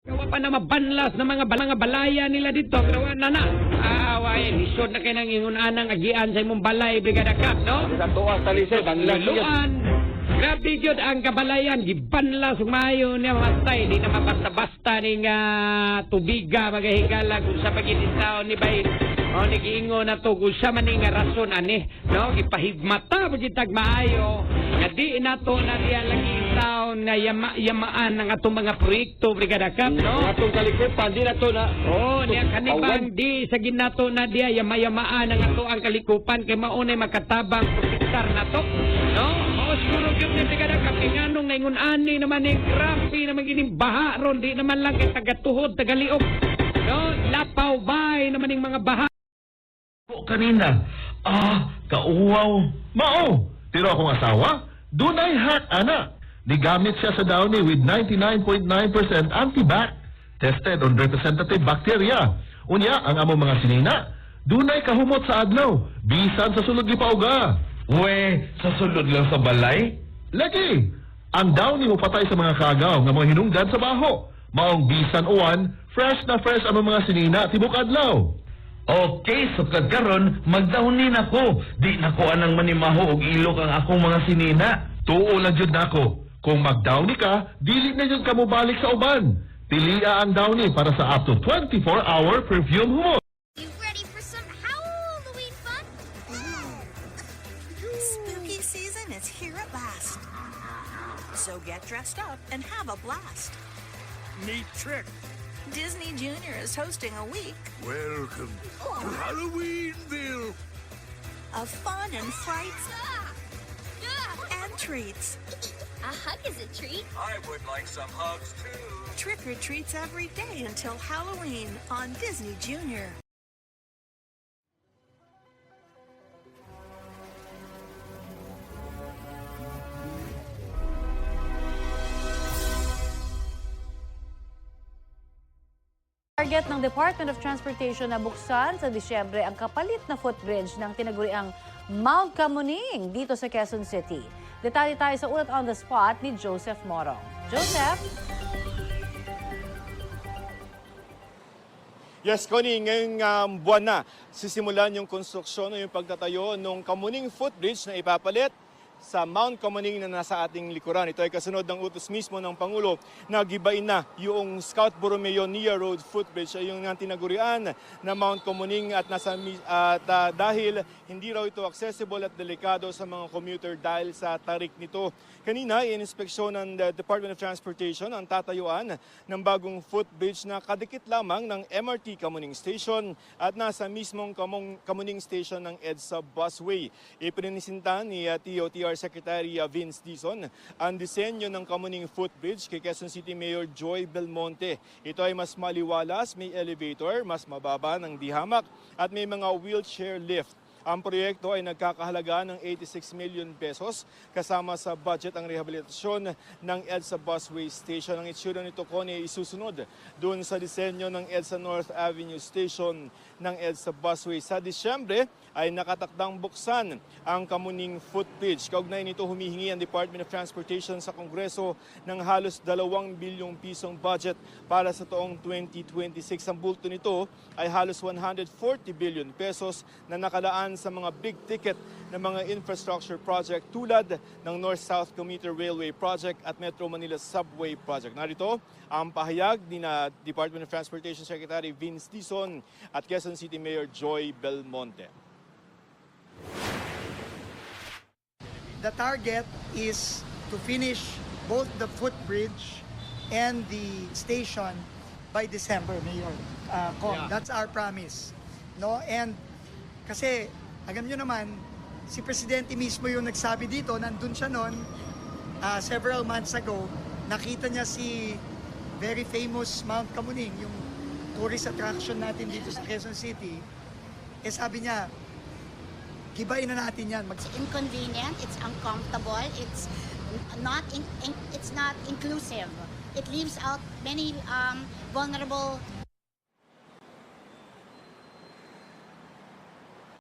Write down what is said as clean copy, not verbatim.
Gawa pa na mabanlas na mga balaya nila dito. Gawa na na. Away, lisod na kayo ng ingunanang agian sa imong balay, Brigada Cap, no? Sa tuwa sa lisod, ang Luluan. Grabe yun ang kabalayan. Gibanlas, umayo niya matay. Di na mabasta-basta ni nga tubiga, magahigala kung sa pagkititaw ni Bayin. O, nag-iingo na to kung sa maning rason, ani. No? Ipahigmata, magitag maayo. Nga di na to na diya lagi taon na yamaan ng atong mga proyekto, Brigada Cap, no? Atong kalikupan, di na to na. Oh, niya kanibang di sa ginato na diya yama-yamaan ang ato ang kalikupan kay maunay makatabang protektar na to. No? Mao siguro gyud ni Brigada Cap nganong ngayon ani naman ni grabe naman gining baha ron di naman lang kay tagatuhod tagaliog. No? Lapaw bay naman ning mga baha. Kanina, kauwaw. Mao, tiro akong asawa, dunay hack, ana. Nigamit siya sa downy with 99.9% antibac, tested on representative bacteria. Unya, ang among mga sinina, dunay kahumot sa adlaw, bisan sa sulod gipauga. We, sa sulod lang sa balay? Lagi, ang downy mo patay sa mga kagaw nga mga hinungdan sa baho. Maong bisan uwan, fresh na fresh ang mga sinina tibok adlaw. Okay, so karon magdawnin ako. Di nako anang manimaho og ilok ang akong mga sinina. Tuo lang jud nako. Kung magdawni ka, dili na jud ka mo balik sa uban. Pilia ang downy para sa up to 24-hour perfume humot. You ready for some Halloween fun? Spooky season is here at last. So get dressed up and have a blast. Neat trick. Disney Junior is hosting a week Welcome to Halloweenville. of fun and frights and treats. A hug is a treat. I would like some hugs too. Trick or treats every day until Halloween on Disney Junior. Target ng Department of Transportation na buksan sa Disyembre ang kapalit na footbridge ng tinaguriang Mount Kamuning dito sa Quezon City. Detalye tayo sa ulat on the spot ni Joseph Morong. Joseph? Yes, Connie, ngayong buwan na sisimulan yung konstruksyon o yung pagtatayo ng Kamuning Footbridge na ipapalit sa Mount Kamuning na nasa ating likuran. Ito ay kasunod ng utos mismo ng Pangulo na gibain na yung Scout Borromeo Nia Road Footbridge ay yung tinagurian na Mount Kamuning at dahil hindi raw ito accessible at delikado sa mga commuter dahil sa tarik nito. Kanina, in-inspeksyon ng Department of Transportation ang tatayuan ng bagong footbridge na kadikit lamang ng MRT Kamuning Station at nasa mismong Kamuning Station ng EDSA Busway. Ipininisinta ni TOTR Secretary Vince Dizon ang disenyo ng Kamuning Footbridge kay Quezon City Mayor Joy Belmonte. Ito ay mas maliwalas, may elevator, mas mababa ng dihamak at may mga wheelchair lift. Ang proyekto ay nagkakahalaga ng 86 million pesos kasama sa budget ang rehabilitasyon ng EDSA Busway Station. Ang itsura nito ko ay isusunod doon sa disenyo ng EDSA North Avenue Station ng EDSA Busway. Sa Disyembre ay nakatakdang buksan ang Kamuning Footbridge. Kaugnay nito humihingi ang Department of Transportation sa Kongreso ng halos 2 bilyong pisong budget para sa taong 2026. Ang bulto nito ay halos 140 billion pesos na nakalaan sa mga big ticket na mga infrastructure project tulad ng North-South Commuter Railway Project at Metro Manila Subway Project. Narito ang pahayag ni Department of Transportation Secretary Vince Dizon at Quezon City Mayor Joy Belmonte. The target is to finish both the footbridge and the station by December, Mayor. That's our promise. No? And kasi, alam nyo naman, si Presidente mismo yung nagsabi dito, nandun siya noon, several months ago, nakita niya si very famous Mount Kamuning, yung tourist attraction natin dito sa Quezon City. Eh sabi niya, gibain na natin yan. It's inconvenient, it's uncomfortable, it's not inclusive. It leaves out many vulnerable